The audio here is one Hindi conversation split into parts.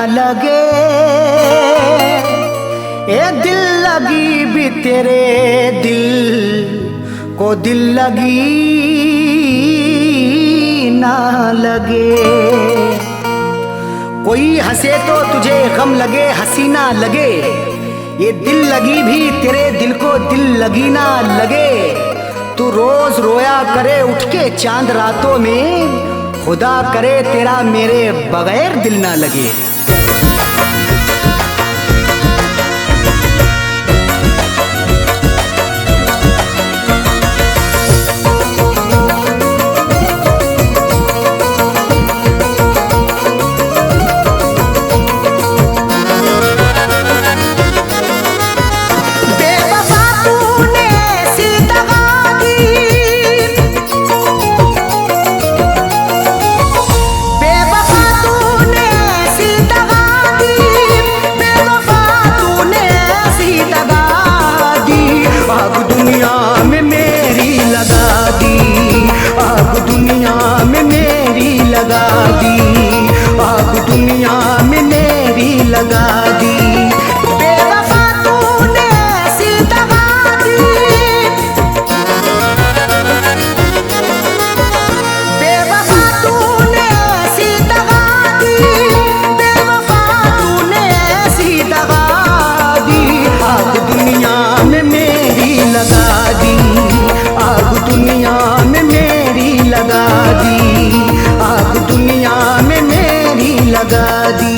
लगे, ए दिल लगी भी तेरे दिल को दिल लगी ना लगे। कोई हंसे तो तुझे गम लगे, हंसी ना लगे, ये दिल लगी भी तेरे दिल को दिल लगी ना लगे। तू रोज रोया करे उठ के चांद रातों में, खुदा करे तेरा मेरे बगैर दिल ना लगे। लगा दी बेवफा तूने ऐसी दगा दी, बेवफा तूने ऐसी दगा दी, बेवफा तूने ऐसी दगा दी। आग दुनिया में मेरी लगा दी, आग दुनिया में मेरी लगा दी, आग दुनिया में मेरी लगा दी।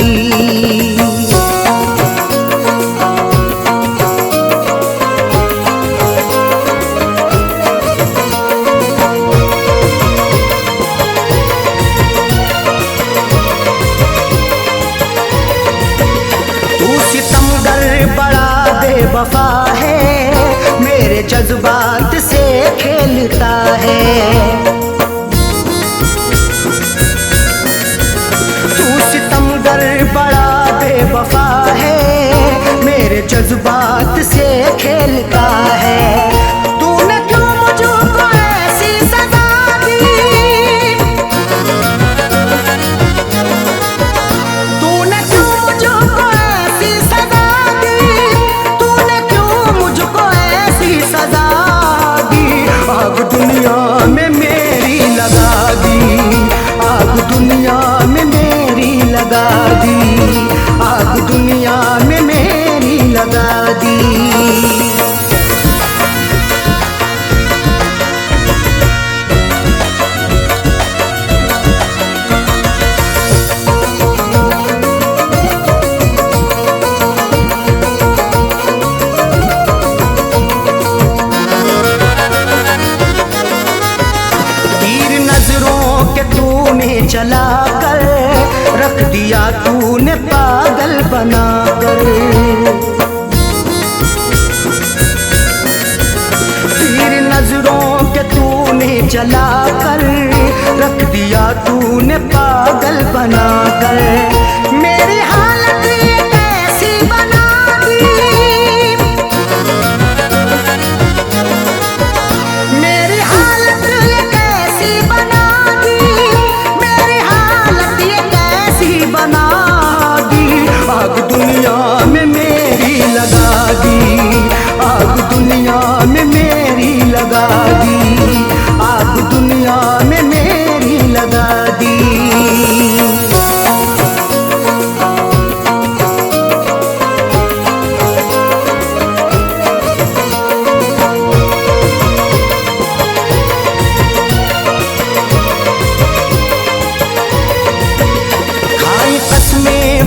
वफा है मेरे जज्बात से खेलता है, तू सितमगर बड़ा बेवफा है मेरे जज्बात से खेलता है। तूने क्यों मुझको ऐसी सजा दी, तूने क्यों मुझको ऐसी सजा दी, सजा दी। आग दुनिया में मेरी लगा दी, आग दुनिया में मेरी लगा दी, आग दुनिया में मेरी लगा दी। चला कर रख दिया तूने पागल बना कर, तीर नजरों के तूने चला कर रख दिया तूने पागल बना कर। मेरी हालत कैसी बना दी, मेरी हालत कैसी बना दी, बना दी। आग दुनिया में मेरी लगा दी, आग दुनिया में मेरी लगा दी, आग दुनिया में मेरी लगा दी।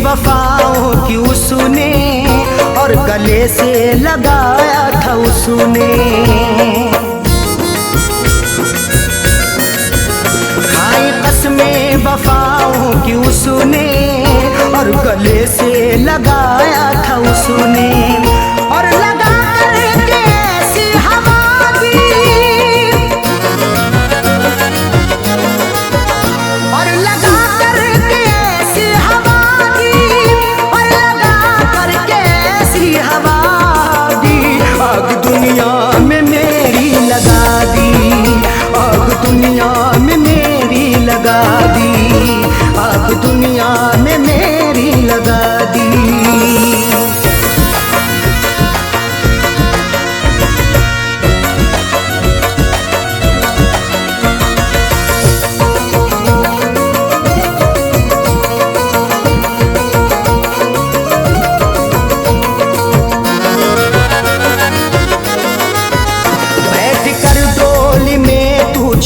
वफाओं की उसने और गले से लगाया था उसने, खाई कसमें वफाओं की उसने और गले से लगाया था उसने। और लगा करके ऐसी हवा दी, और लगा करके ऐसी हवा दी, और लगा करके ऐसी हवा दी। आग दुनिया में मेरी लगा दी, आग दुनिया में मेरी लगा दी, आग दुनिया में मेरी लगा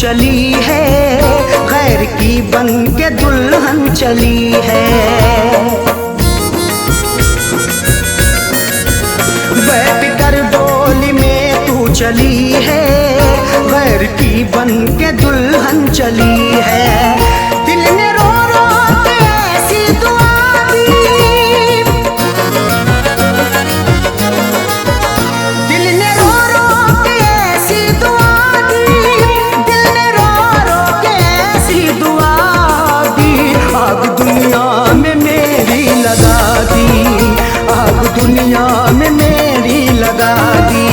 चली है, गैर की बन के दुल्हन चली है। बेफिक्र डोली में तू चली है, गैर की बन के दुल्हन चली है। दिल ने रो रो के ऐसी दुआ दी, दिल ने रो रो के ऐसी दुआ दी, दिल ने रो रो के ऐसी दुआ दी। आग दुनिया में मेरी लगा दी, आग दुनिया में मेरी लगा दी,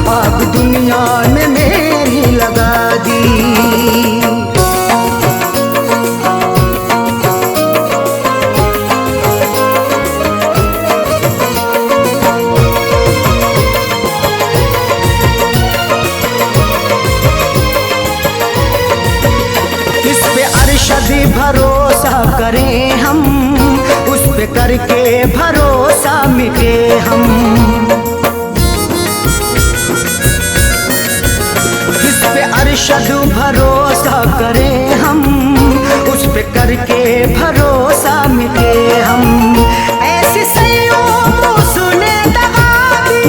आग दुनिया में मेरी लगा दी। इस पे अरशद भरोसा करें हम, उस पे करके भरोसा मिटे हम। इस पे अरशद भरोसा करें हम, उस पे करके भरोसा मिटे हम। ऐसे सैयों सुने दगा दी,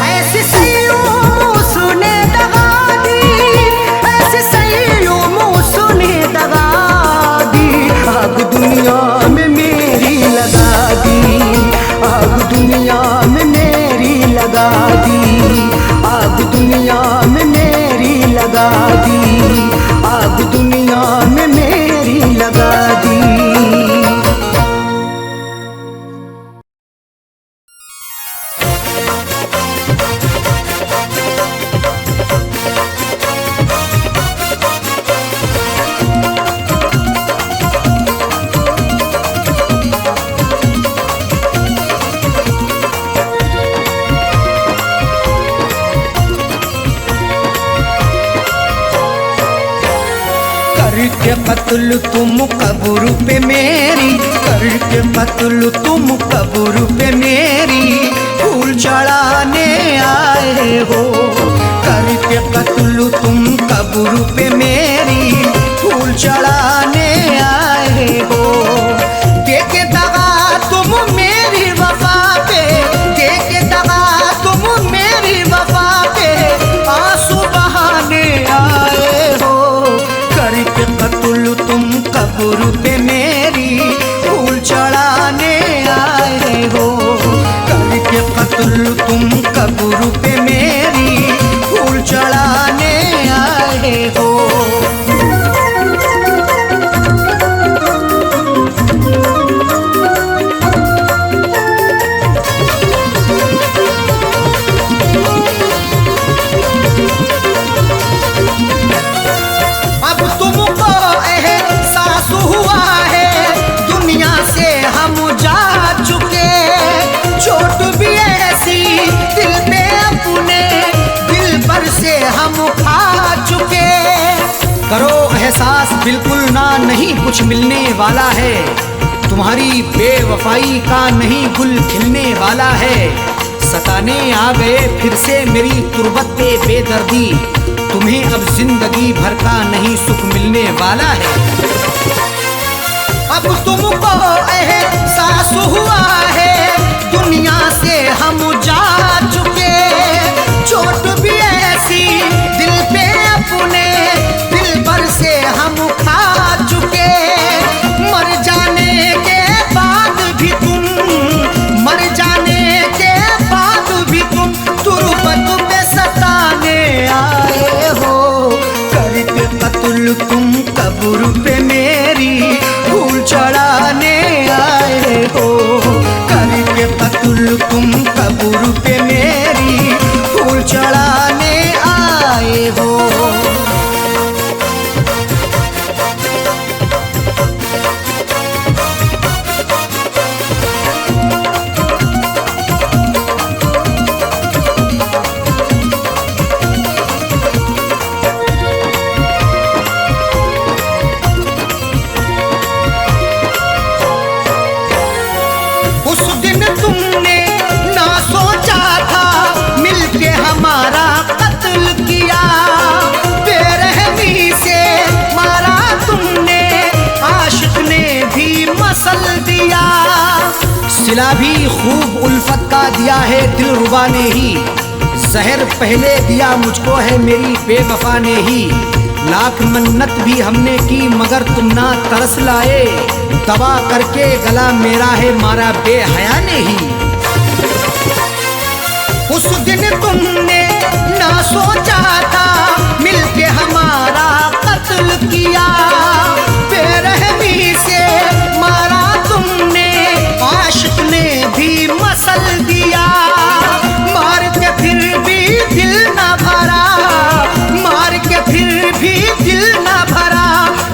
ऐसे सैयों सुने दगा दी, ऐसे सैयों सुने दगा दी। आग दुनिया में मेरी लगा दी, आग दुनिया में मेरी लगा दी, आग दुनिया में मेरी लगा दी, आग दुनिया में मेरी लगा दी। करके कत्ल तुम कब्र पे मेरी, करके कत्ल तुम कब्र पे मेरी, फूल चढ़ाने आए हो। करके कत्ल तुम कब्र पे मेरी, फूल चढ़ाने आए हो। देके दगा तुम मेरी वफा पे, देके दगा तुम मेरी वफा पे, आंसू बहाने आए हो। करके कत्ल तुम कब्र पे मेरी, फूल चढ़ाने आए हो। करके कत्ल तुम कब्र पे मेरी, फूल चढ़ाने आए हो। अब तुमको एहसास हुआ है, दुनिया से हम जा चुके। चोट भी ऐसी दिल पे अपने, दिल पर से हम खा चुके। करो एहसास बिल्कुल ना, नहीं कुछ मिलने वाला है। तुम्हारी बेवफाई का नहीं गुल खिलने वाला है। सताने आ गए फिर से मेरी तुरबत पे बेदर्दी, तुम्हें अब जिंदगी भर का नहीं सुख मिलने वाला है। अब तुमको एहसास हुआ है, दुनिया से हम जा चुके। चोट भी ऐसी दिल पे अपने, दिल भर से हम खा चुके। मर जाने के बाद भी तुम, मर जाने के बाद भी तुम तुरबत पे सताने आए हो। करके कत्ल तुम कब्र पे मेरी, फूल चढ़ाने आए हो। सिला भी खूब उल्फत का दिया है दिलरुबा ने ही, जहर पहले दिया मुझको है मेरी बेवफा ने ही। लाख मन्नत भी हमने की मगर तुम ना तरस लाए, दबा करके गला मेरा है मारा बेहया ने ही। उस दिन तुमने ना सोचा था मिलके हमारा कत्ल किया, बेरहमी से मारा तुमने, आशिक ने भी मसल दिया। मार के फिर भी दिल ना भरा, मार के फिर भी दिल ना भरा,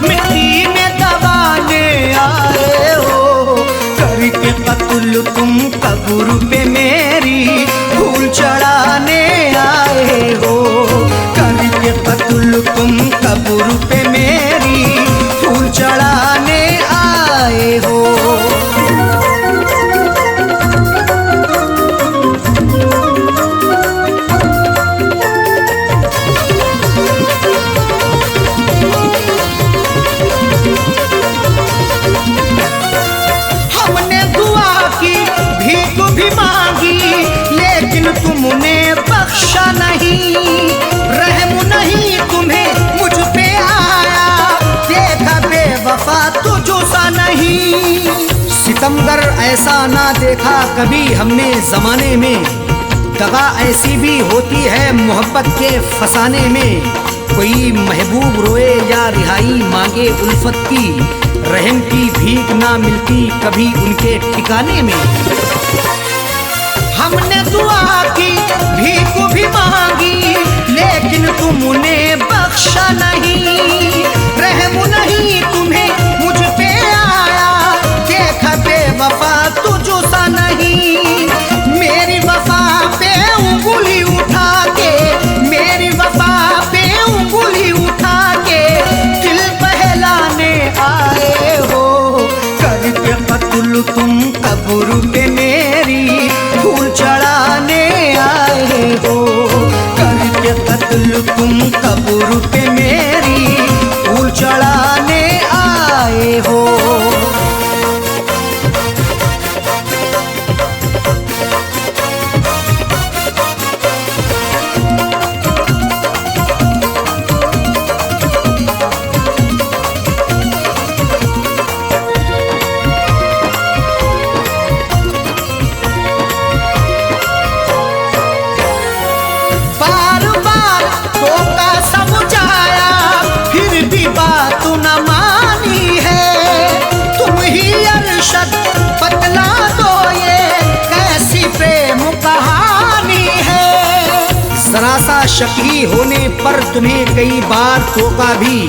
मिट्टी में दबाने आए हो। करके कत्ल तुम कब्र पे मेरी फूल चढ़ाने आए हो। करके कत्ल तुम कब्र पे मेरी फूल चढ़ाने आए हो। हमने दुआ की भीख भी मांगी लेकिन तुमने बख्शा नहीं, रहम नहीं तुम्हें मुझ पे आया, देखा बेवफा तुझो सा नहीं। सितमगर ऐसा ना देखा कभी हमने जमाने में, दगा ऐसी भी होती है मोहब्बत के फसाने में। कोई महबूब रोए या रिहाई मांगे उल्फत की, रहम की भीख ना मिलती कभी उनके ठिकाने में। हमने दुआ की भीख भी मांगी लेकिन तुमने बख्शा नहीं, रहम नहीं तुम्हें मुझ पे आया, देखा बेवफा तुझो सा नहीं। मेरी वफा पे उंगली उठा के, मेरी वफा पे उंगली उठा के दिल बहलाने आए हो। करके कत्ल तुम कब्र पे मेरी फूल चढ़ाने आए हो। करके कत्ल तुम कब्र पे मेरी फूल चढ़ाने आए हो। समझाया फिर भी बात न मानी है, तुम ही अरशद बतला दो ये कैसी प्रेम कहानी है। जरा सा शकी होने पर तुम्हें कई बार टोका भी,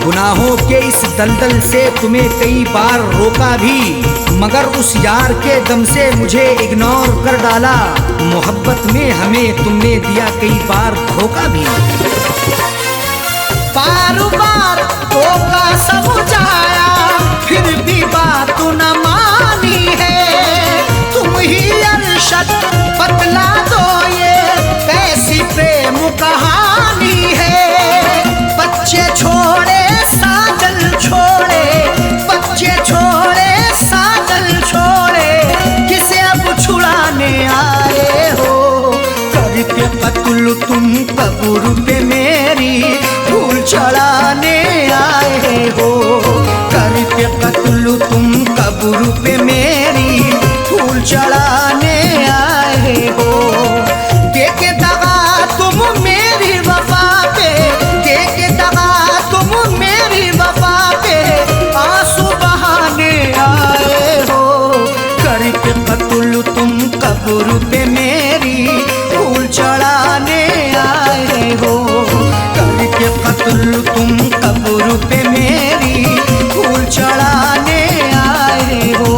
गुनाहों के इस दलदल से तुम्हें कई बार रोका भी, मगर उस यार के दम से मुझे इग्नोर कर डाला। मोहब्बत में हमें तुमने दिया कई बार धोखा भी। बार बार धोखा समझाया फिर भी बात न मानी है, तुम ही अरशद बतला दो ये कैसी प्रेम कहानी है। बच्चे छोड़े साजल छोड़े, बच्चे छोड़े साजल छोड़े, किसे अब छुड़ाने आए हो। करके कत्ल तुम कब्र पे मेरी फूल चढ़ाने आए हो। करके कत्ल तुम कब्र पे मेरी फूल चढ़ाने आए हो। देके दगा तुम मेरी वफा पे, देके दगा तुम मेरी वफा पे, आंसू बहाने आए हो। करके कत्ल तुम कब्र पे मेरी फूल चढ़ाने आए हो। करके कत्ल तुम कब्र पे मेरी फूल चढ़ाने आए हो।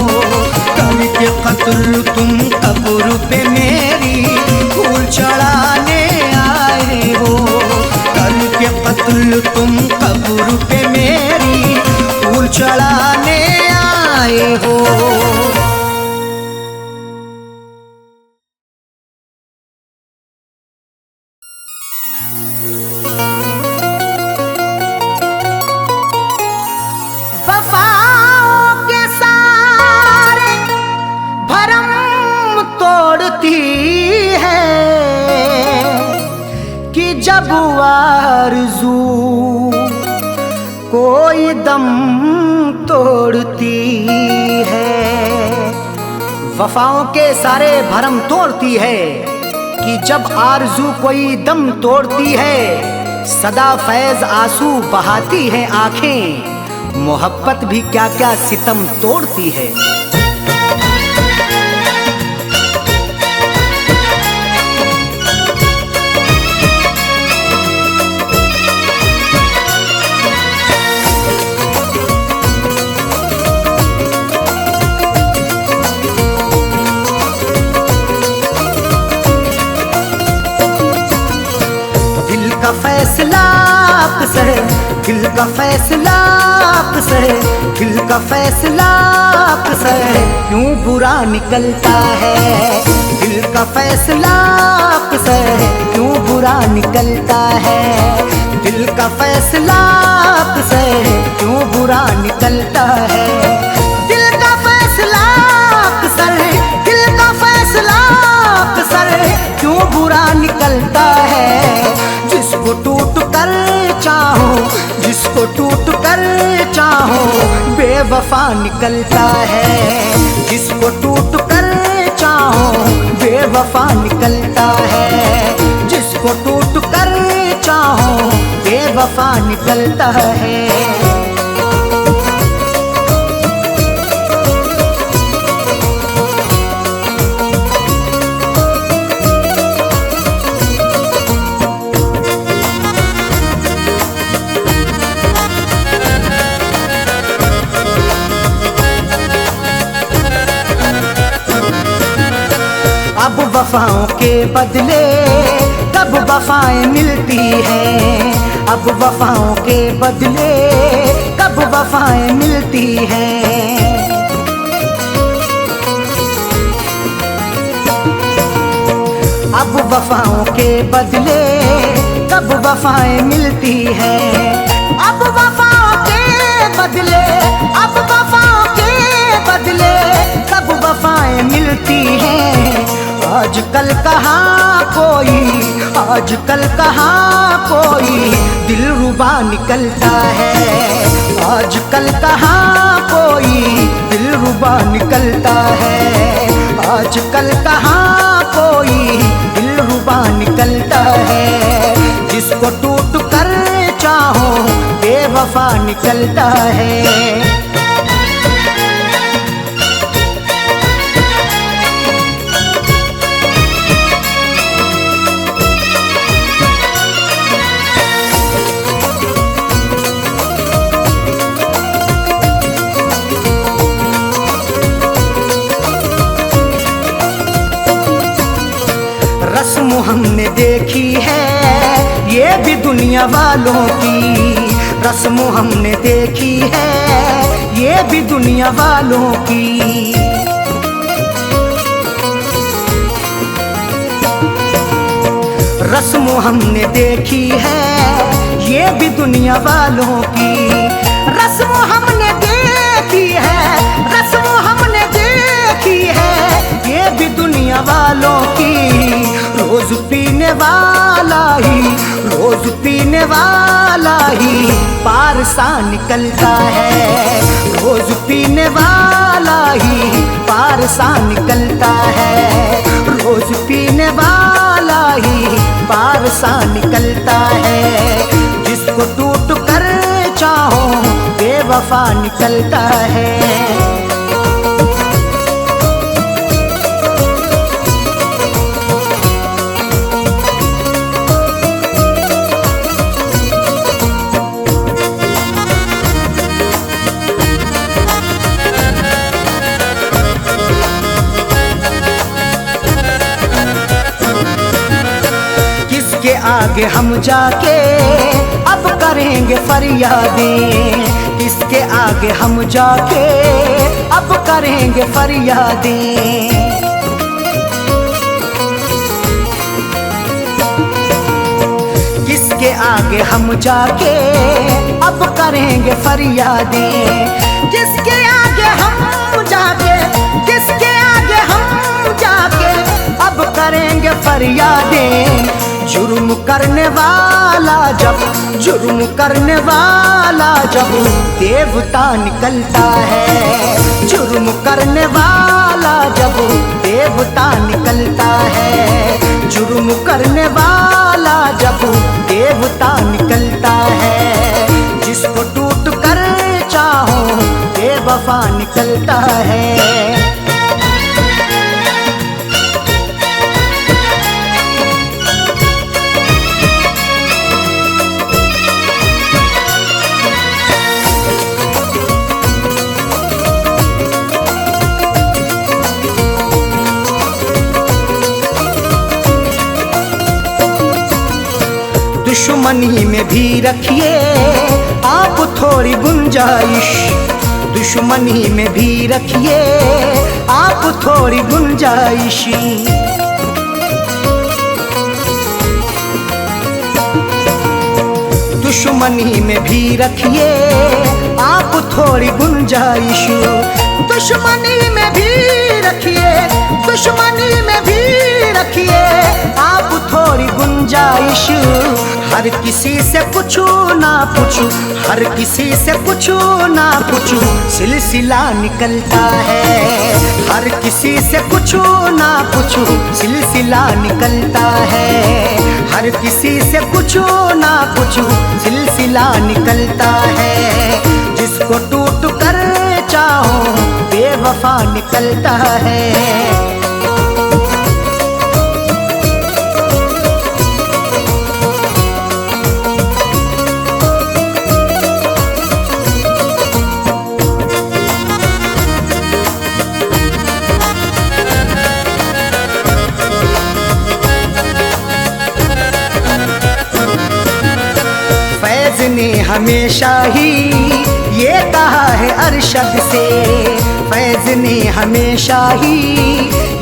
करके कत्ल तुम कब्र पे मेरी फूल चढ़ाने आए हो। करके कत्ल तुम कब्र पे मेरी फूल चढ़ाने आए हो। वफाओं के सारे भर कोई दम तोड़ती है। वफाओं के सारे भरम तोड़ती है कि जब आरज़ू कोई दम तोड़ती है, सदा फैज़ आंसू बहाती है आंखें, मोहब्बत भी क्या क्या सितम तोड़ती है। दिल का फैसला आपसे है, दिल का फैसला आपसे है, दिल का फैसला आपसे है, क्यों बुरा निकलता है। दिल का फैसला आपसे है, क्यों बुरा निकलता है। दिल का फैसला आपसे है, क्यों बुरा निकलता है। दिल का फैसला आपसे है, दिल का फैसला आपसे है, क्यों बुरा निकलता है। जिसको टूट कर चाहो, जिसको टूट कर चाहो, बेवफा निकलता है। जिसको टूट कर चाहो, बेवफा निकलता है। जिसको टूट कर चाहो, बेवफा निकलता है। अब वफाओं के बदले कब वफाएं मिलती हैं। अब वफाओं के बदले कब वफाएं मिलती हैं। अब वफाओं के बदले कब वफाएं मिलती हैं। अब वफाओं के बदले, अब वफाओं के बदले कब वफाएं मिलती हैं। आजकल कहाँ कोई, आजकल कहाँ कोई दिलरुबा निकलता है। आजकल कहाँ कोई दिलरुबा निकलता है। आजकल कहाँ कोई दिलरुबा निकलता है। जिसको टूट कर चाहो, बेवफा निकलता है। रस्म हमने देखी है ये भी दुनिया वालों की। रस्म हमने देखी है ये भी दुनिया वालों की। रस्म हमने देखी है ये भी दुनिया वालों की। रस्म हमने देखी है, रस्म हमने देखी है ये भी दुनिया वालों की। रोज पीने वाला ही, रोज पीने वाला ही पार सा निकलता है। रोज पीने वाला ही पार सा निकलता है। रोज पीने वाला ही पार सा निकलता है। जिसको टूट कर चाहो, बेवफा निकलता है। किसके आगे हम जाके अब करेंगे फरियादें। किसके आगे हम जाके अब करेंगे फरियादें। किसके आगे हम जाके अब करेंगे फरियादें। किसके आगे हम जाके, किसके आगे हम जाके अब करेंगे फरियादें। जुर्म करने वाला जब देवता निकलता है, जुर्म करने वाला जब देवता निकलता है, जुर्म करने वाला जब देवता निकलता है, जिसको टूट कर चाहो बेवफा निकलता है। दुश्मनी में भी रखिए आप थोड़ी गुंजाइश, दुश्मनी में भी रखिए आप थोड़ी गुंजाइश, दुश्मनी में भी रखिए आप थोड़ी गुंजाइश, दुश्मनी में भी रखिए, दुश्मनी में भी रखिए आप थोड़ी गुंजाइश। हर किसी से पूछू ना पूछू, हर किसी से पूछू ना पूछू सिलसिला निकलता है, हर किसी से पूछू ना पूछू सिलसिला निकलता है, हर किसी से पूछू ना पूछू सिलसिला निकलता है, जिसको टूट कर चाहो बेवफा निकलता है। फैज ने हमेशा ही ये कहा है अरशद से, फैज ने हमेशा ही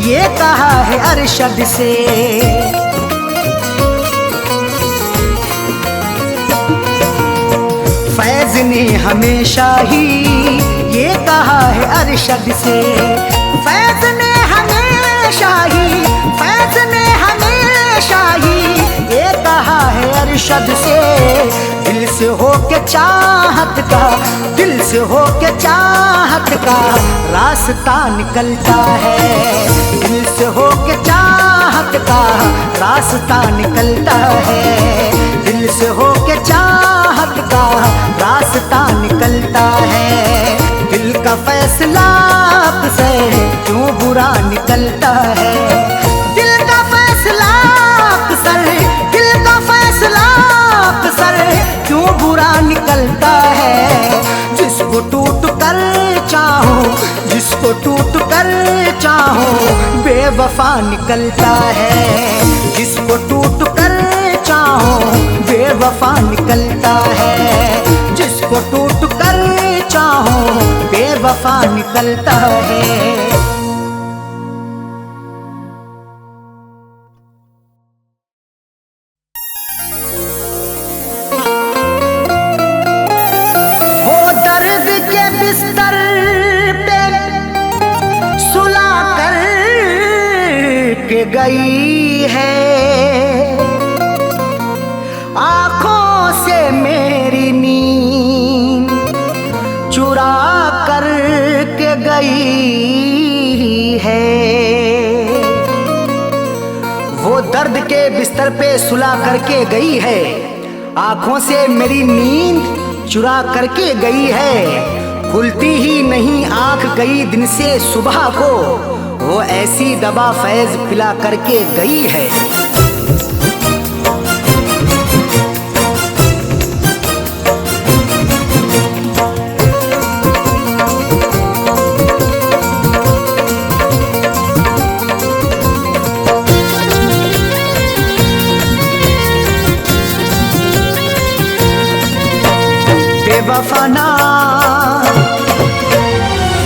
ये कहा है अरशद से, फैज ने हमेशा ही ये कहा है अरशद से, फैज ने हमेशा ही, फैज ने हमेशा ही ये कहा है अरशद से, दिल से हो के चाहत का, दिल से हो के चाहत का रास्ता निकलता है, दिल से हो के चाहत का रास्ता निकलता है, दिल से हो के चाहत का रास्ता निकलता है, दिल का फैसला से क्यों बुरा निकलता है, दिल का फैसला अक्सर, दिल का फैसला अक्सर क्यों बुरा निकलता है, जिसको टूट कर चाहो, जिसको टूट कर चाहो बेवफा निकलता है, जिसको टूट कर चाहो बेवफा निकलता है, जिसको टूट कर चाहो बेवफा निकलता है। बिस्तर पे सुला कर के गई है, आँखों से मेरी नींद चुरा कर के गई है, वो दर्द के बिस्तर पे सुला करके गई है, आँखों से मेरी नींद चुरा करके गई है, खुलती ही नहीं आंख कई दिन से सुबह को, वो ऐसी दवा फैज पिला करके गई है। बेवफाना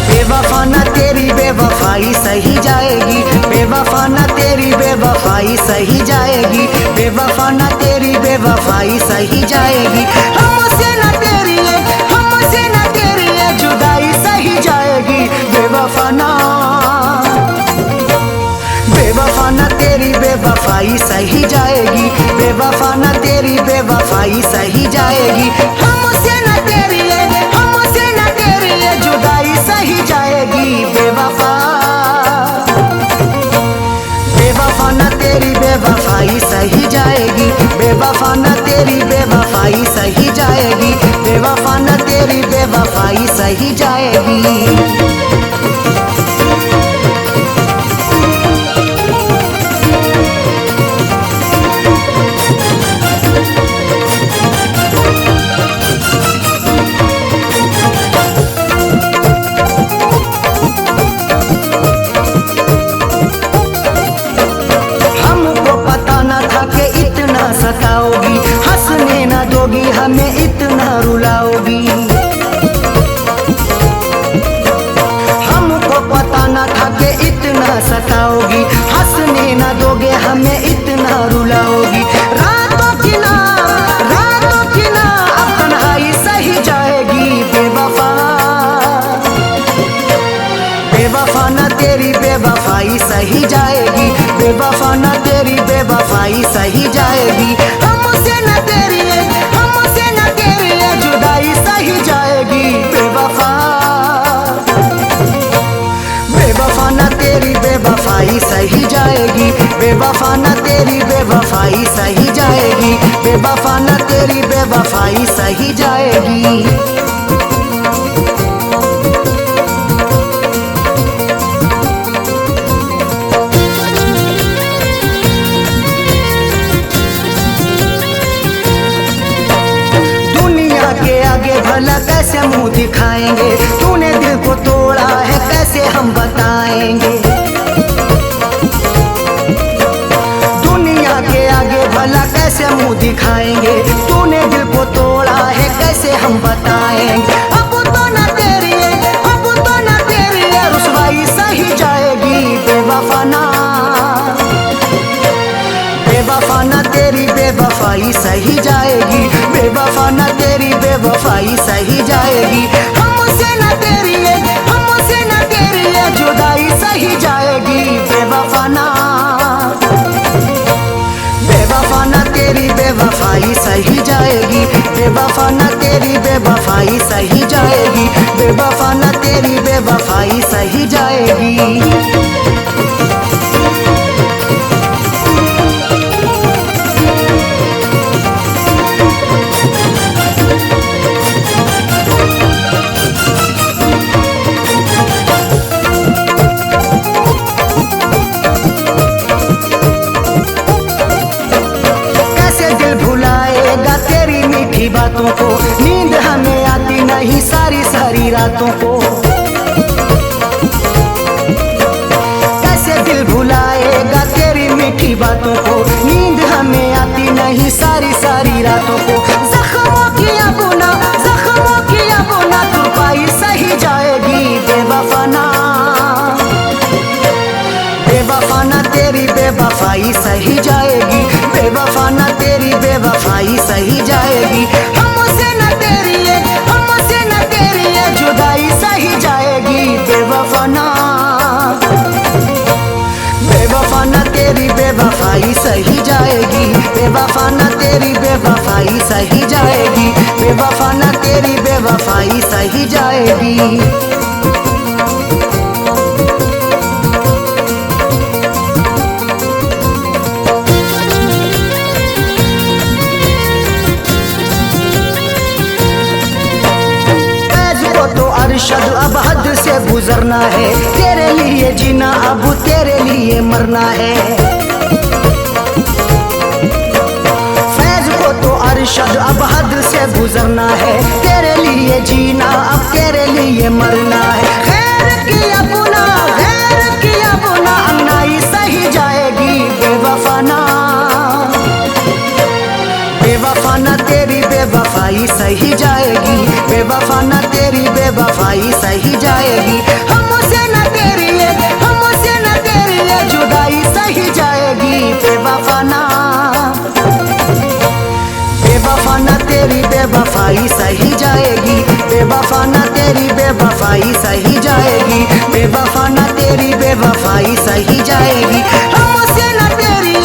बेवफाना तेरी बेवफाई सही जाएगी, बेवफाना तेरी बेवफाई सही जाएगी, बेवफाना तेरी बेवफाई सही जाएगी, हमसे न तेरी है, हमसे न तेरी है जुदाई सही जाएगी, बेवफाना बेवफाना तेरी बेवफाई बेवफाई सही जाएगी, बेवफा न तेरी बेवफाई सही जाएगी। हमसे न तेरी हमसे न तेरी जुदाई सही जाएगी, बेवफा बेवफा न तेरी बेवफाई सही जाएगी, बेवफा न तेरी बेवफाई सही जाएगी, बेवफा न तेरी बेवफाई सही जाएगी। सताओगी, हंसने न दोगी, हमें इतना रुलाओगी। हमको पता न था कि इतना सताओगी, हंसने न दोगे, हमें इतना रुलाओगी। रातों की ना अब तन्हाई सही जाएगी, बेवफा बेवफा न तेरी बेवफाई सही जाएगी, बेवफा न तेरी बेवफाई सही जाएगी। हमसे न तेरी जुदाई सही जाएगी, बेवफा बेवफा न तेरी बेवफाई सही जाएगी, बेवफा न तेरी बेवफाई सही जाएगी, बेवफा न तेरी बेवफाई सही जाएगी। भला कैसे मुंह दिखाएंगे, तूने दिल को तोड़ा है कैसे हम बताएंगे। दुनिया के आगे भला कैसे मुंह दिखाएंगे, तूने दिल को तोड़ा है कैसे हम बताएंगे। अब तो न तेरी रुसवाई सही जाएगी, बेवफा न तेरी बेवफाई सही जाएगी, बेवफा न तेरी बेवफाई सही जाएगी। हमसे न तेरी जुदाई सही जाएगी, बेवफा न तेरी बेवफाई सही जाएगी, बेवफा न तेरी बेवफाई सही जाएगी, बेवफा न तेरी बेवफाई सही जाएगी। बातों को नींद हमें आती नहीं सारी सारी रातों को, कैसे दिल भुलाएगा तेरी मीठी बातों को, नींद हमें आती नहीं सारी सारी रातों को। जख्मों की अबुना तुरपाई सही जाएगी, बेवफा न तेरी बेवफाई सही जाएगी, बेवफा न तेरी बेवफाई सही जाएगी। हमसे न तेरी जुदाई सही जाएगी, बेवफा न तेरी बेवफाई सही जाएगी, बेवफा न तेरी बेवफाई सही जाएगी, बेवफा न तेरी बेवफाई सही जाएगी। अरशद अब हद से गुजरना है, तेरे लिए जीना अब तेरे लिए मरना है। फैज को तो अरशद अब हद से गुजरना है, तेरे लिए जीना अब तेरे लिए मरना है। खैर किया बुना अन्नाई सही जाएगी, बेवफा न तेरी बेवफाई सही जाएगी, बेवफा न तेरी बेवफाई सही जाएगी। हमसे न तेरी जुदाई सही जाएगी, बेवफा न तेरी बेवफाई सही जाएगी, बेवफा न तेरी बेवफाई सही जाएगी, बेवफा न तेरी बेवफाई सही जाएगी। हमसे न तेरी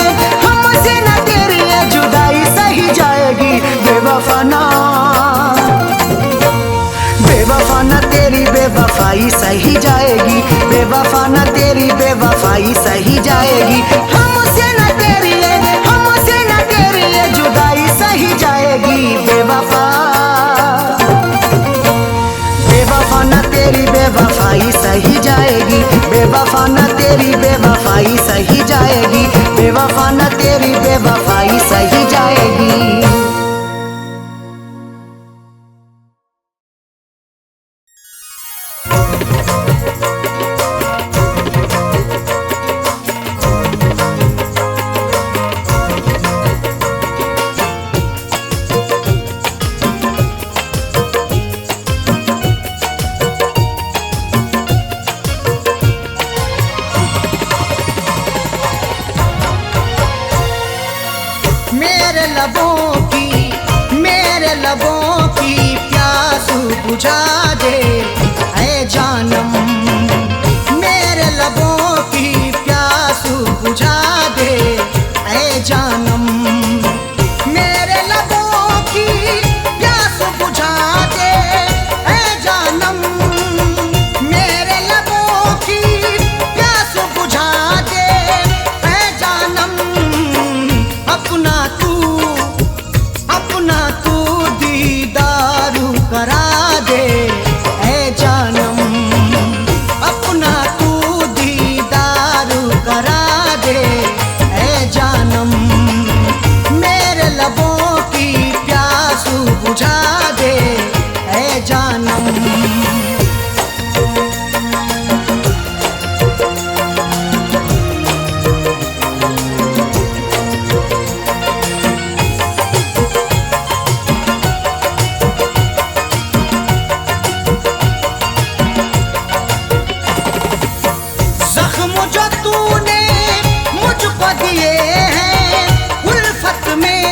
बेवफाई सही जाएगी, बेवफा न तेरी बेवफाई सही जाएगी। हमसे न तेरी है, हमसे न तेरी है जुदाई सही जाएगी। बेवफा बेवफा न तेरी बेवफाई सही जाएगी, बेवफा न तेरी बेवफाई सही जाएगी, बेवफा न तेरी बेवफाई सही जाएगी। मेरे लबों की प्यास बुझा दे ऐ जानम, मेरे लबों की प्यास बुझा दे ऐ जानम, मेरे लबों की प्यास बुझा दे ऐ जानम, मेरे लबों की प्यास बुझा दे ऐ जानम। अपना तू दीदारू करा दे ऐ जानम, अपना तू दीदारू करा दे ऐ जानम, मेरे लबों की प्यास बुझा दे ऐ जानम। जो तूने मुझको दिए हैं उल्फत में,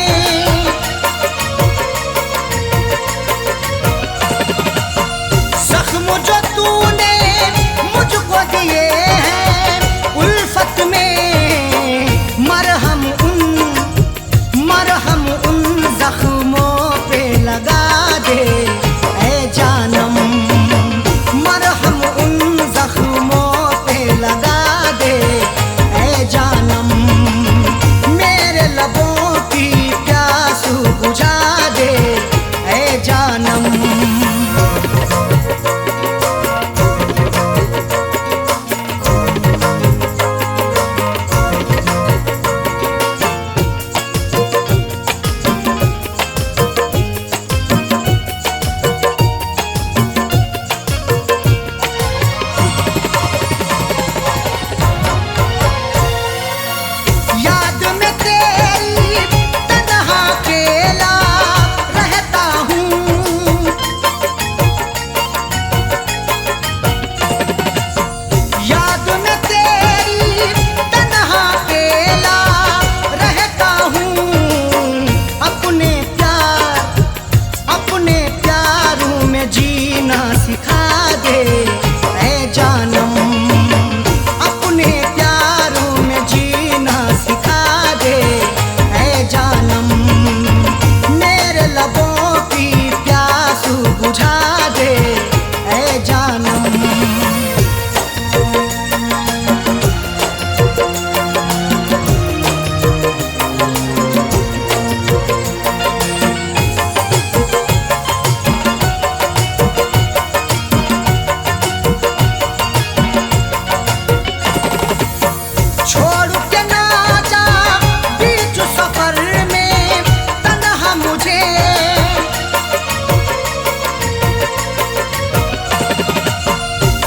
जख्म जो तूने मुझको दिए हैं उल्फत में, मरहम उन जख्मों पे लगा दे ऐ जानम, मरहम उन जख्मों पे लगा दे ऐ जानम, मेरे लबों की प्यास बुझा दे ऐ जानम। याद में तेरी तन्हा अकेला रहता हूँ, याद में तेरी तन्हा अकेला रहता हूँ, अपने प्यारों में जीना सिखा दे ऐ जानम, अपने प्यारों में जीना सिखा दे ऐ जानम, मेरे लबों की प्यास बुझा दे ऐ जानम। छोड़ के ना जा बीच सफर में तन्हा मुझे,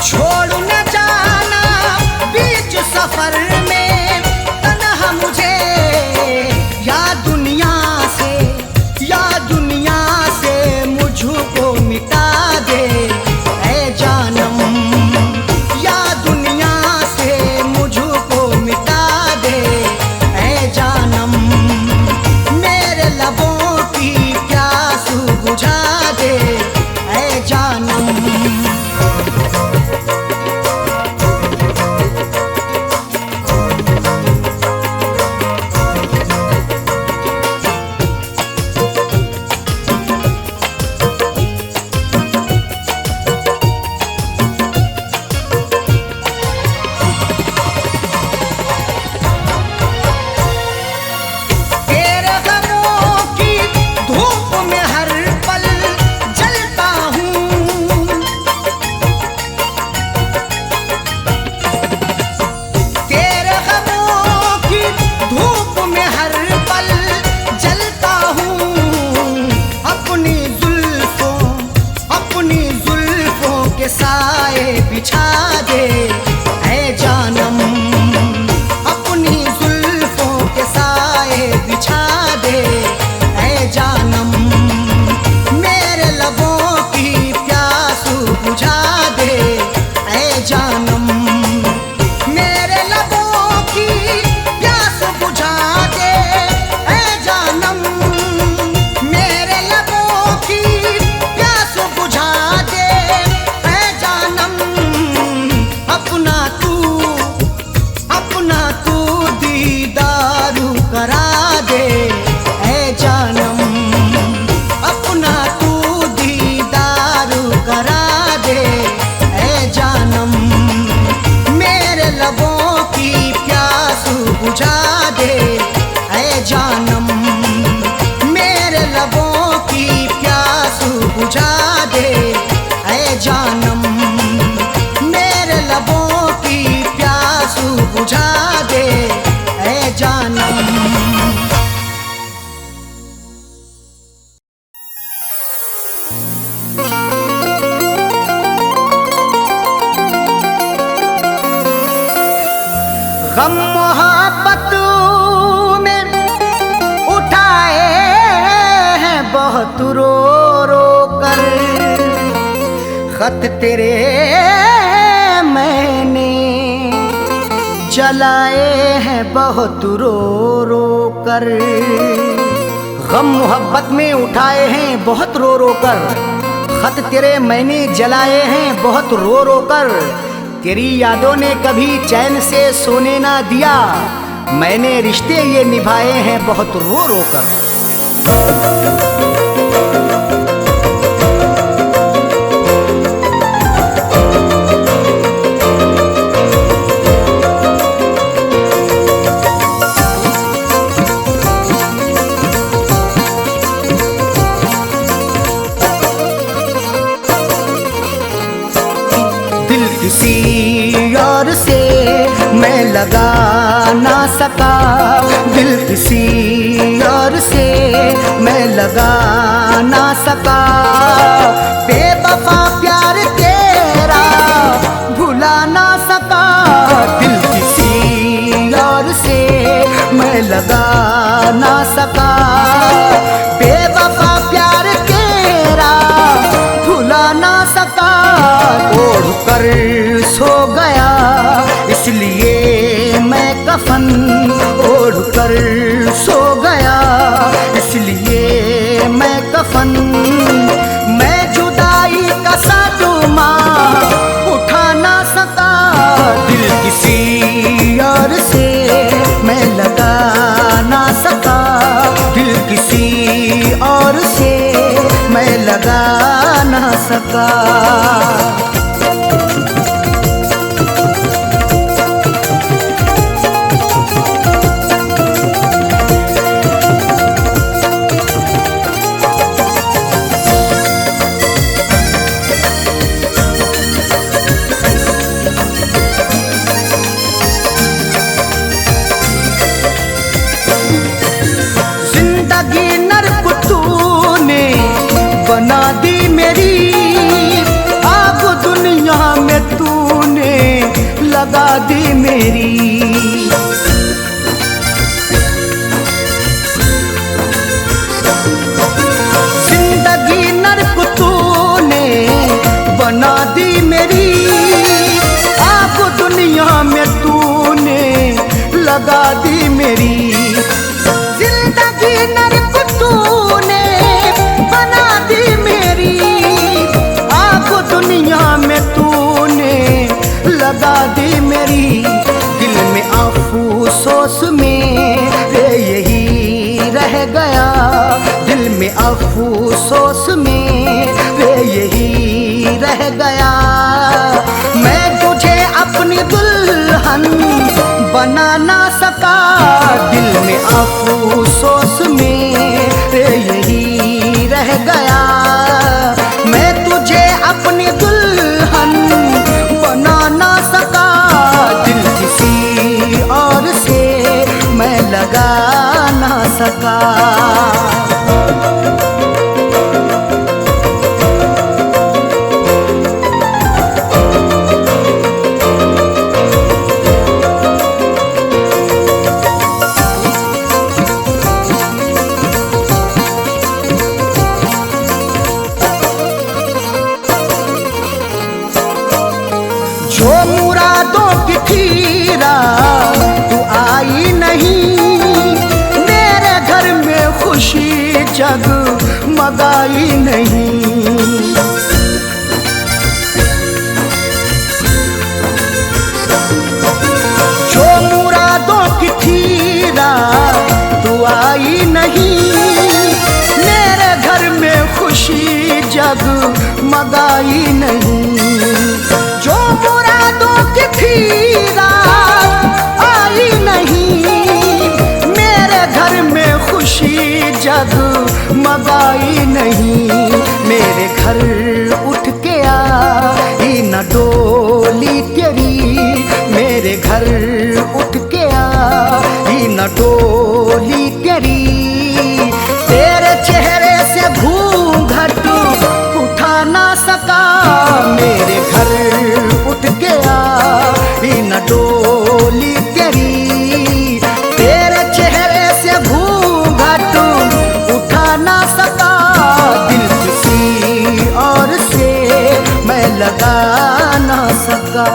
छोड़ न जाना बीच सफर में तन्हा मुझे, या दुनिया से मुझको मिटा दे ऐ जानम, या दुनिया से मुझको मिटा दे ऐ जानम, मेरे लबों की प्यास बुझा दे ऐ जानम। बुझा दे ऐ जानम, मेरे लबों की प्यास बुझा दे ऐ जानम। गम मोहब्बत में उठाए हैं बहुत रो रो कर, खत तेरे मैंने जलाए हैं बहुत रो रो कर। गम मोहब्बत में उठाए हैं बहुत रो रो कर, खत तेरे मैंने जलाए हैं बहुत रो रो कर। तेरी यादों ने कभी चैन से सोने ना दिया, मैंने रिश्ते ये निभाए हैं बहुत रो रो कर। किसी और से मैं लगा ना सका, दिल किसी और से मैं लगा ना सका। बेवफा प्यार तेरा भुला ना सका, दिल किसी और से मैं लगा ना सका। बेवफा प्यार तेरा भुला ना सका। ओढ़ कर सो गया इसलिए मैं कफन, ओढ़ कर सो गया इसलिए मैं कफन। मैं जुदाई का सादुमा उठा ना सका, दिल किसी और से मैं लगा ना सका। दिल किसी और से मैं लगा ना सका। बना दी मेरी आग दुनिया में तूने लगा दी मेरी। जिंदगी नर्क तूने बना दी मेरी, आग दुनिया में तूने लगा दी मेरी। जिंदगी नर्क तूने बना दी मेरी, आग दुनिया में तूने लगा दी मेरी। दिल में अफसोस मेरे यही रह गया, दिल में अफसोस मेरे यही रह गया। मैं तुझे अपनी दुल्हन बना ना सका, दिल में अफसोस मेरे यही रह गया। मैं तुझे अपनी दुल्हन बना ना सका, दिल किसी और से मैं लगा ना सका। जो मुरादों की खीरा तू आई नहीं, मेरे घर में खुशी जगमगाई नहीं। जो मुरादों की खीरा तू आई नहीं, मेरे घर में खुशी जगमगाई नहीं। जो मुरादों की खीरा आई नहीं, मेरे घर में खुशी जगमगाई नहीं। मेरे लगा ना सका।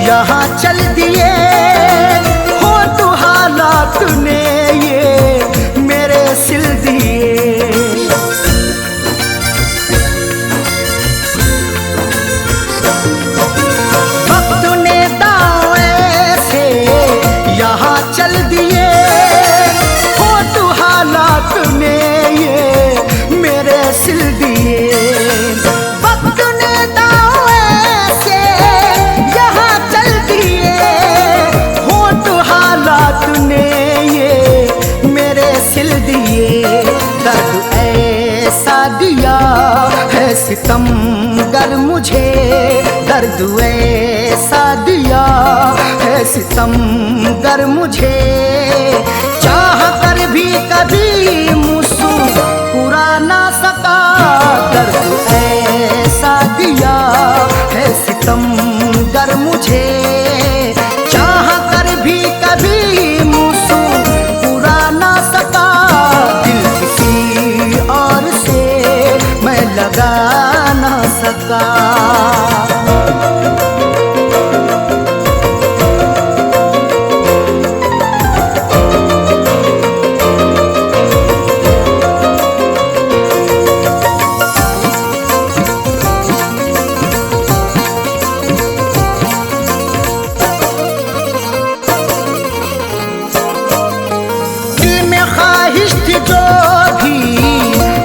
यहाँ चल दिए हो तो हालात ने ये मेरे सिल दिए। वक्त ने दांव ऐसे यहाँ चल दिए हो तो हालात ने ये मेरे सिल दिए। दर्द ऐसा दिया है सितम गर मुझे, दर्द ऐसा दिया है सितम गर मुझे, चाह कर भी कभी मुस्कुरा ना सका। दर्द ऐसा दिया है सितम गर मुझे, चाह कर भी कभी मुस्कुरा ना सका। और से मैं लगा ना सका। दिल में ख्वाहिश थी जो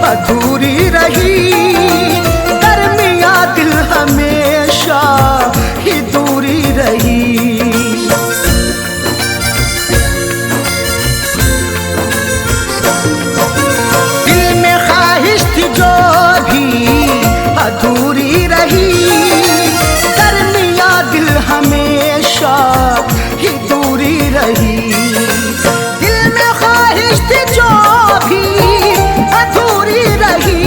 अधूरी रही, दरमिया दिल हमेशा ही दूरी रही। दिल में ख्वाहिश थी जो भी अधूरी रही, दरमिया दिल हमेशा ही दूरी रही। दिल में ख्वाहिश थी जो भी अधूरी रही,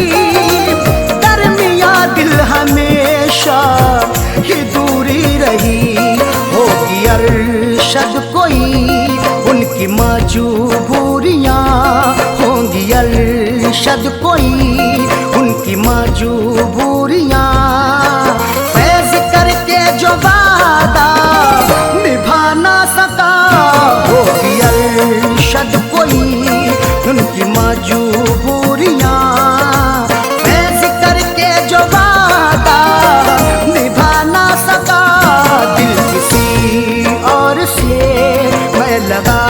दरमिया दिल हमेशा ही दूरी रही। होगी अरशद कोई उनकी मजबूरियां, होंगी अरशद कोई उनकी मजबूरियां, फैज करके जो वादा निभा ना सका। होगी अरशद कोई उनकी मजबूरियां, फैज करके जो वादा निभा ना सका। दिल किसी और से मैं लगा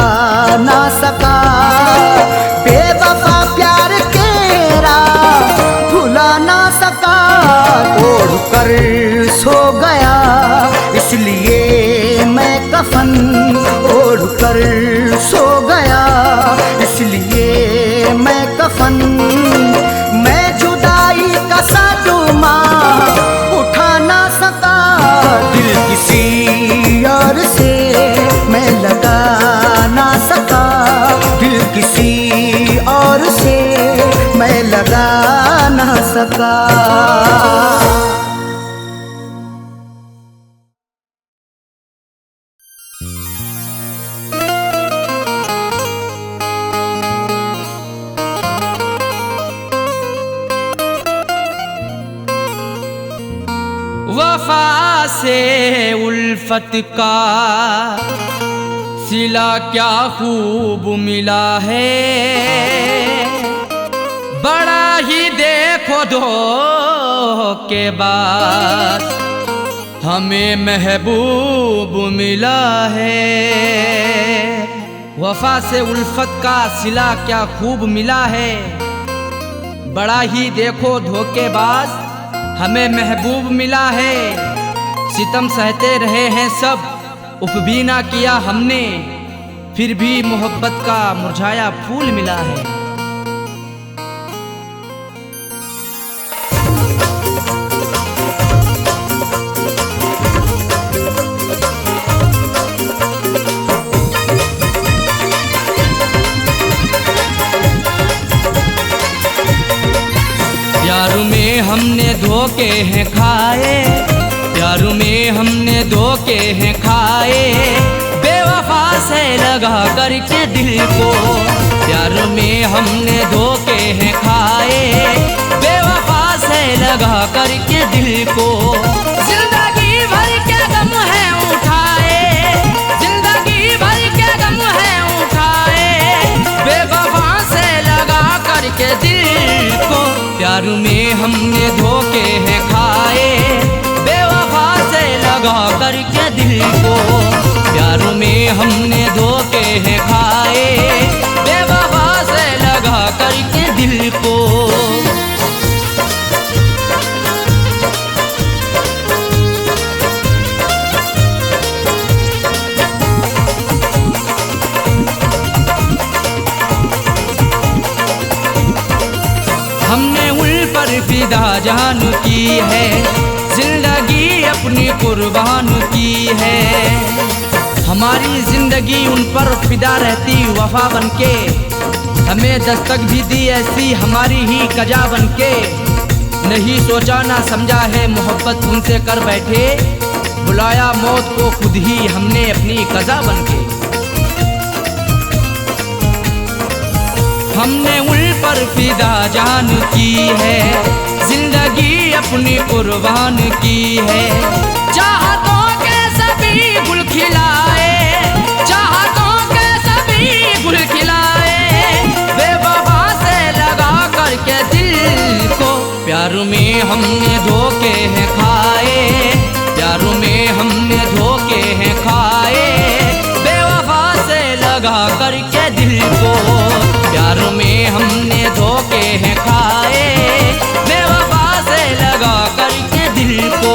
ना सका, बेवफा प्यार तेरा भुला ना सका। ओढ़ कर सो गया इसलिए मैं कफन, ओढ़ कर सो गया इसलिए मैं कफन। मैं जुदाई का सदमा उठा ना सका, दिल किसी और से मैं लगा ना सका। दिल किसी और से मैं लगा ना सका। वफा से उल्फत का सिला क्या खूब मिला है, बड़ा ही देखो धोखे बाद हमें महबूब मिला है। वफा से उल्फत का सिला क्या खूब मिला है, बड़ा ही देखो धोखेबाज हमें महबूब मिला है। सितम सहते रहे हैं सब, उफ भी ना किया हमने, फिर भी मोहब्बत का मुरझाया फूल मिला है। हैं खाए, प्यार में हमने धोखे हैं खाए, बेवफा से लगा करके दिल को। प्यार में हमने धोखे हैं खाए, बेवफा से लगा करके दिल को। जिंदगी भर के गम है उठाए, जिंदगी भर के गम है उठाए, बेवफा से लगा करके दिल को। प्यार में हमने धोखे हैं खाए, बेवफा से लगा करके दिल को। प्यार में हमने धोखे हैं खाए, बेवफा से लगा करके दिल को। हमने उन पर फिदा जान की है, जिंदगी अपनी कुर्बान की है। हमारी जिंदगी उन पर फिदा रहती वफा बनके, हमें दस्तक भी दी ऐसी हमारी ही कजा बनके। नहीं सोचा ना समझा है मोहब्बत उनसे कर बैठे, बुलाया मौत को खुद ही हमने अपनी कजा बनके। हमने उन पर फिदा जान की है, जिंदगी अपनी कुर्बान की है। चाहतों के सभी गुल खिलाए, चाहतों के सभी गुल खिलाए, बेवफा से लगा करके दिल को। प्यार में हमने धोखे हैं खाए, प्यार में हमने धोखे हैं खाए, बेवफा से लगा करके दिल को। प्यार में हमने धोखे हैं खाए, बेवफा से लगा करके दिल को।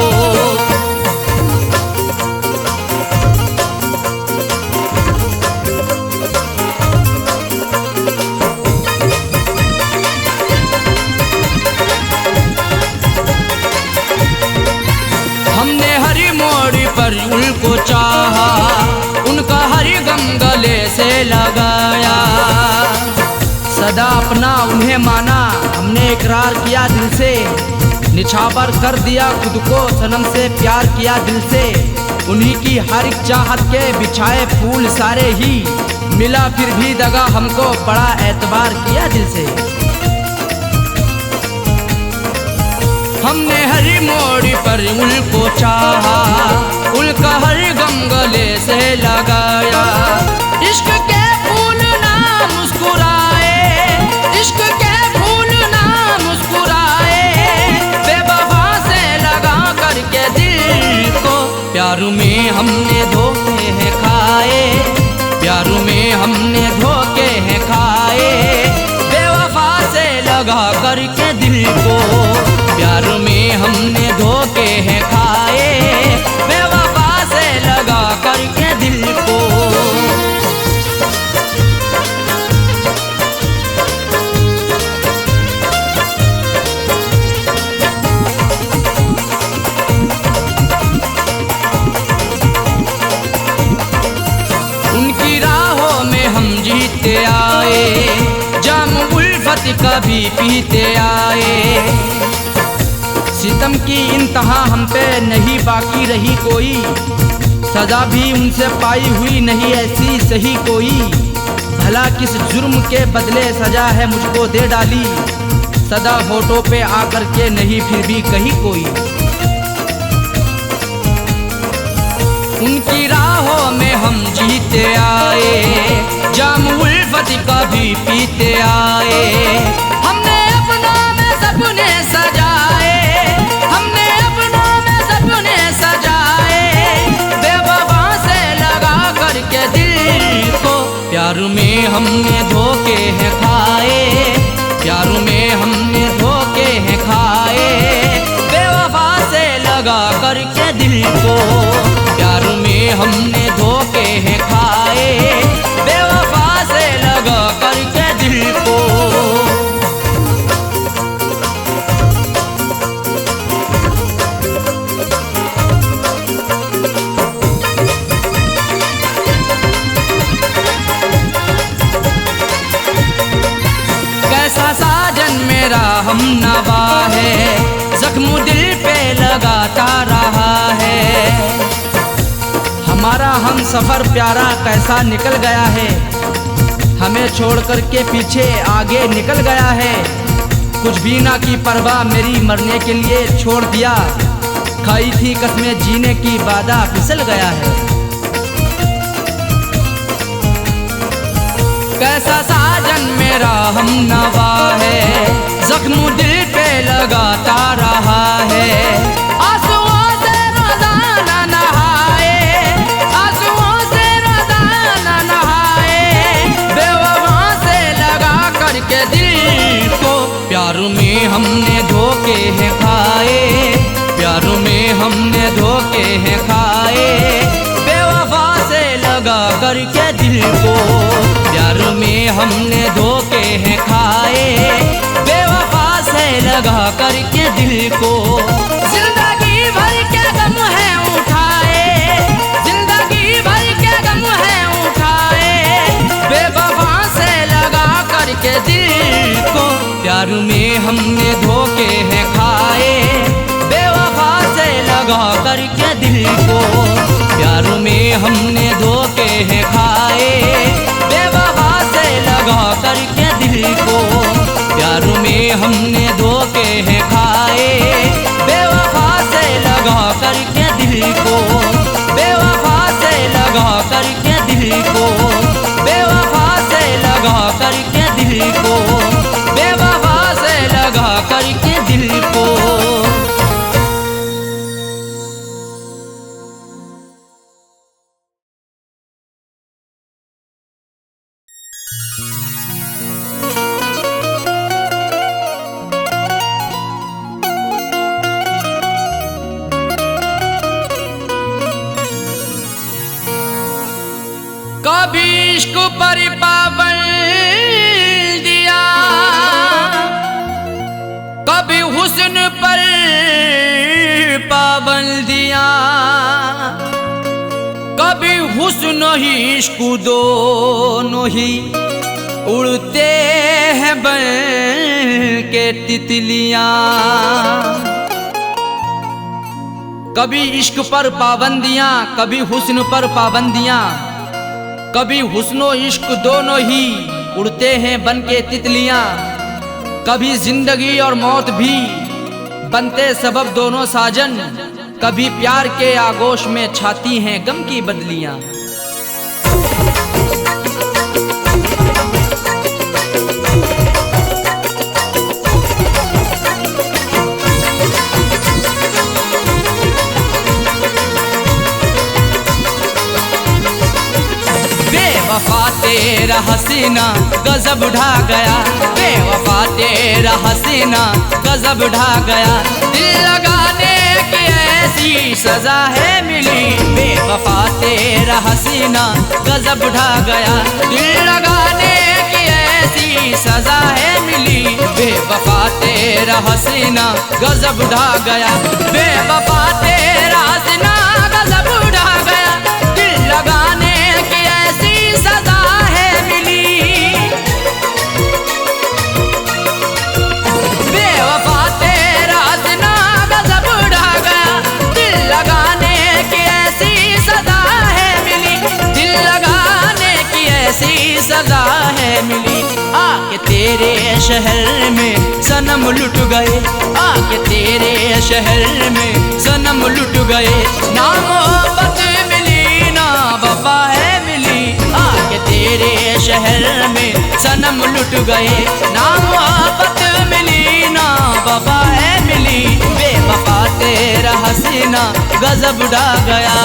हमने हर मोड़ पर उनको चाहा, उनका हर गम गले से लगाया। सदा अपना उन्हें माना, हमने इकरार किया दिल से, निछावर कर दिया खुद को सनम से, प्यार किया दिल से। उन्हीं की हर एक चाहत के बिछाए फूल सारे ही, मिला फिर भी दगा हमको, बड़ा एतबार किया दिल से। हमने हर मोड़ पर उनको चाहा, उनका हर गम गले से लगाया। इश्क के फूल ना मुस्कुराए, इश्क के फूल ना मुस्कुराए, बेवफा से लगा करके दिल को। प्यार में हमने धोखे हैं खाए, प्यार में हमने धोखे हैं खाए, बेवफा से लगा करके दिल को। प्यार में हमने धोखे हैं खाए, बेवफा से लगा करके दिल को। उनकी राहों में हम जीते आए, जाम उल्फत कभी पीते आए। सितम की इंतहा हम पे नहीं बाकी रही कोई, सजा भी उनसे पाई हुई नहीं ऐसी सही कोई। भला किस जुर्म के बदले सजा है मुझको दे डाली, सदा होठों पे आकर के नहीं फिर भी कही कोई। उनकी राहों में हम जीते आए, जाम उल्फत कभी पीते आए। हमने अपनों में सपने सजाए, हमने अपनों में सपने सजाए, बेवफा से लगा करके दिल को। प्यार में हमने धोखे हैं खाए, प्यार में हमने धोखे हैं खाए, बेवफा से लगा करके दिल को। प्यार में हमने धोखे हैं खाए, बेवफा से लगा करके दिल को। लगाता रहा है। हमारा हम सफ़र प्यारा कैसा निकल गया है, हमें छोड़ कर के पीछे आगे निकल गया है। कुछ भी ना की परवाह मेरी मरने के लिए छोड़ दिया, खाई थी कसमें जीने की वादा फिसल गया है। कैसा साजन मेरा हम नवा है, जख्म दिल पे लगाता रहा है। आंसुओं से रोजाना नहाए, आंसुओं से रोजाना नहाए, बेवफा से लगा करके दिल को प्यार में हमने धोखे हैं खाए, प्यार में हमने धोखे हैं खाए, बेवफा से लगा करके दिल को प्यार में हमने धोखे हैं खाए, बेवफा से लगा करके दिल को। जिंदगी भर के गम है उठाए, जिंदगी भर के गम है उठाए, बेवफा से लगा करके दिल को प्यार में हमने धोखे हैं खाए, बेवफा से लगा करके दिल को प्यार में हमने धोखे हैं खाए, बेवफा से लगा करके दिल को प्यार में हमने धोखे हैं खाए, बेवफा से लगा करके दिल को, बेवफा से लगा करके दिल को, बेवफा से लगा करके दिल को, बेवफा से लगा करके दिल को। कभी इश्क पर पाबंदियाँ, कभी हुस्न पर पाबंदियाँ, कभी हुस्न ही इश्क दोनों ही उड़ते हैं बन के तितलियाँ। कभी इश्क पर पाबंदियाँ, कभी हुस्न पर पाबंदियाँ, कभी हुस्नो इश्क दोनों ही उड़ते हैं बन के तितलियाँ। कभी जिंदगी और मौत भी बनते सबब दोनों साजन, कभी प्यार के आगोश में छाती हैं गम की बदलियाँ। बेवफा तेरा हसीना गजब ढा गया, बेवफा तेरा हसीना गजब ढा गया, दिल लगाने की ऐसी सजा है मिली। बेवफा तेरा हसीना गजब ढा गया, दिल लगाने की ऐसी सजा है मिली। बेवफा तेरा हसीना गजब ढा गया, बेवफा तेरा हसीना गजब ढा गया, दिल लगाने की ऐसी सजा है मिली। बेवफा तेरा हसीना गजब ढा गया, दिल लगाने की ऐसी सजा है मिली, दिल लगाने की ऐसी सजा है मिली। आके तेरे शहर में सनम लुट गए, आके तेरे शहर में सनम लुट गए, ना मोहब्बत मिली ना वफा है मिली। आके तेरे शहर में सनम लुट गए, ना मोहब्बत मिली ना वफा है मिली। बेवफा तेरा हसीना गजब ढा गया।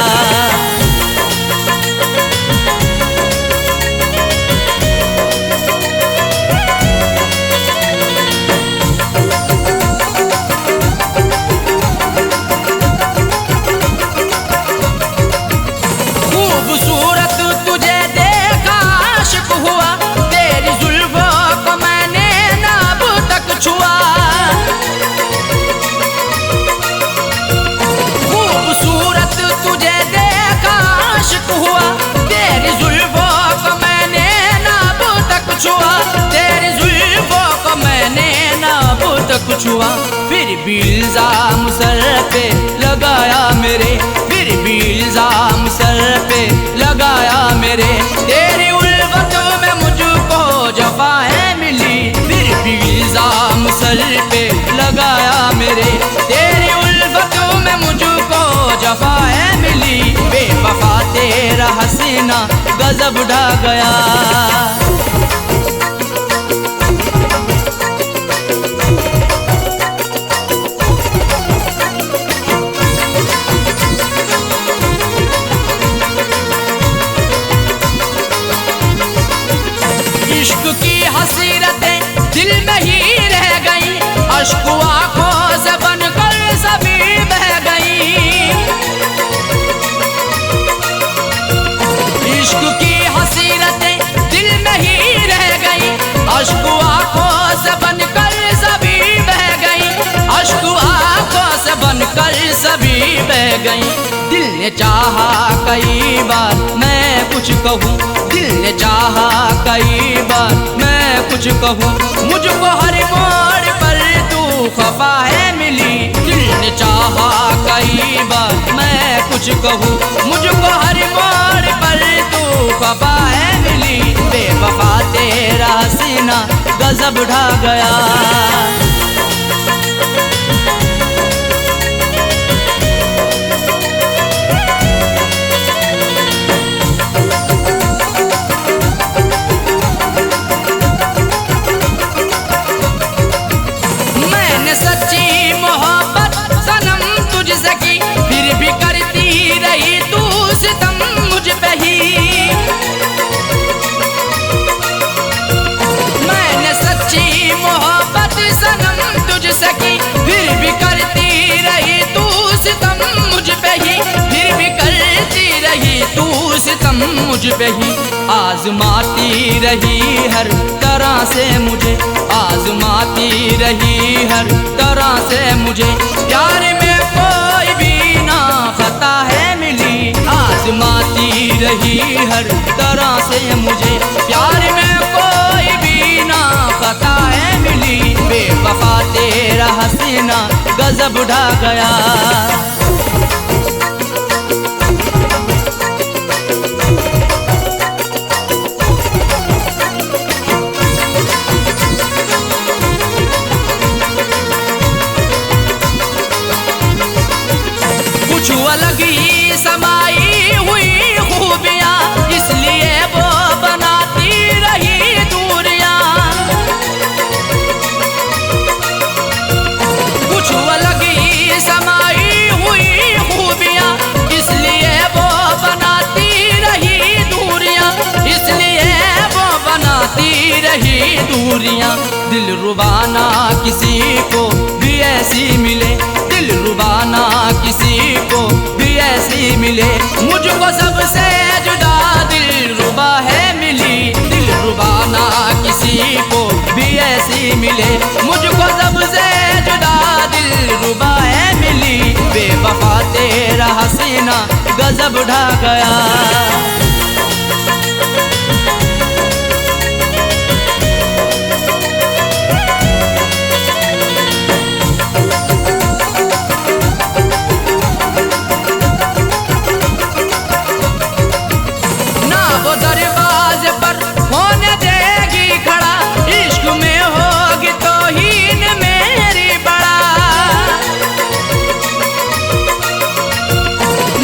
खूबसूरत तुझे देखा आशिक हुआ, तेरी जुल्फों को मैंने ना अब तक छुआ। खूबसूरत तुझे देखा आशिक हुआ, तेरी जुल्फों को मैंने ना अब तक छुआ, तेरी जुल्फों को मैंने ना अब तक छुआ। फिर भी इल्जाम सर पे लग गजब ढा गया। इश्क की हसीरतें दिल में ही रह गई, अश्क आंखों से बनकर सभी बह गई। इश्क की हसीरतें दिल में ही रह गई, अश्क आंखों से बनकर सभी बह गई, अश्क आंखों से बनकर सभी बह गई। दिल ने चाहा कई बार मैं कुछ कहूँ, दिल ने चाहा कई बार मैं कुछ कहूँ, मुझको हर मोड़ पर तू खफा है मिली। दिल ने चाहा कई बार मैं कुछ कहूँ, मुझको हर मोड़ पर तू खफा है मिली। बेवफा तेरा सीना गजब ढा गया। सच्ची मोहब्बत सनम तुझसे की, फिर भी करती रही तू सितम मुझ पे ही। मैंने सच्ची मोहब्बत सनम तुझसे की, फिर भी करती रही तू सितम मुझ पे ही, फिर भी करती रही तू सितम मुझ पे ही। आजमाती रही हर तरह से मुझे, आजमाती रही हर तरह से मुझे, प्यार में कोई भी ना खता है मिली। आजमाती रही हर तरह से मुझे, प्यार में कोई भी ना खता है मिली। बेवफा तेरा हसीना गजब ढा गया। कुछ अलग ही समाई हुई खूबियाँ, इसलिए वो बनाती रही दूरियाँ। कुछ अलग ही समाई हुई खूबियाँ, इसलिए वो बनाती रही दूरियाँ, इसलिए वो बनाती रही दूरियाँ। दिल रुबाना किसी को भी ऐसी मिले, दिल रुबाना किसी को भी ऐसी मिले, मुझको सबसे जुदा दिल रुबा है मिली। दिल रुबाना किसी को भी ऐसी मिले, मुझको सबसे जुदा दिल रुबा है मिली। बेवफा तेरा हसीना गजब ढा गया। दरवाजे पर होने देगी खड़ा, इश्क में होगी तौहीन मेरी बड़ा।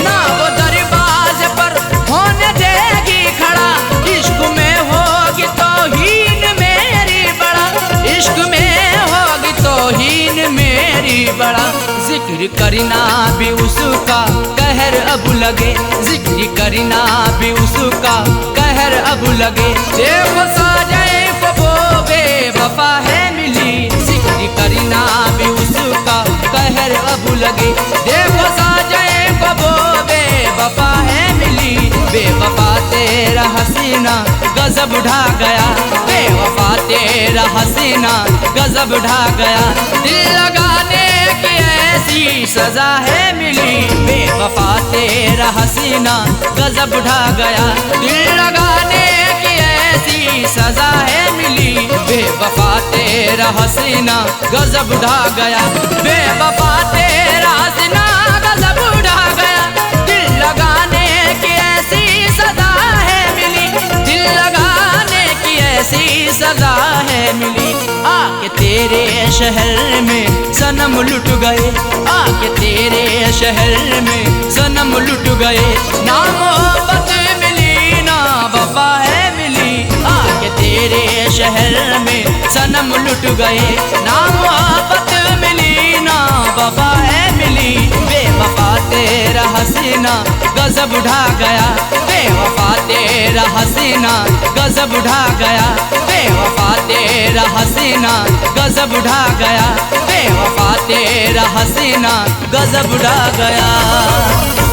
ना वो दरवाजे पर होने देगी खड़ा, इश्क में होगी तौहीन मेरी बड़ा, इश्क में होगी तौहीन मेरी बड़ा। जिक्र करना भी उसका कहर अब लगे, जिक्र करना भी उसका कहर अब लगे। देखो साजाए वो बेवफा है मिली, जिक्र करना भी उसका कहर अब लगे। देखो साजाए वो बेवफा है मिली। बेवफा तेरा हसीना गजब ढा गया, बेवफा तेरा हसीना गजब ढा गया। दिल लगाने की ऐसी सजा है मिली, बेवफा तेरा हसीना गजब ढा गया। दिल लगाने की ऐसी सजा है मिली, बेवफा तेरा हसीना गजब ढा गया। बेवफा तेरा हसीना गजब ढा गया। दिल लगाने की ऐसी सजा है मिली, दिल लगाने की ऐसी सजा है मिली। आके तेरे शहर में सनम लुट गए, आके तेरे शहर में सनम लुट गए। ना मोहब्बत मिली ना जन्म लुट गए, ना मोहब्बत मिली ना वफा है मिली। बेवफा तेरा हसीना गजब ढा गया, बेवफा तेरा हसीना गजब ढा गया, बेवफा तेरा हसीना गजब ढा गया, बेवफा तेरा हसीना गजब ढा गया।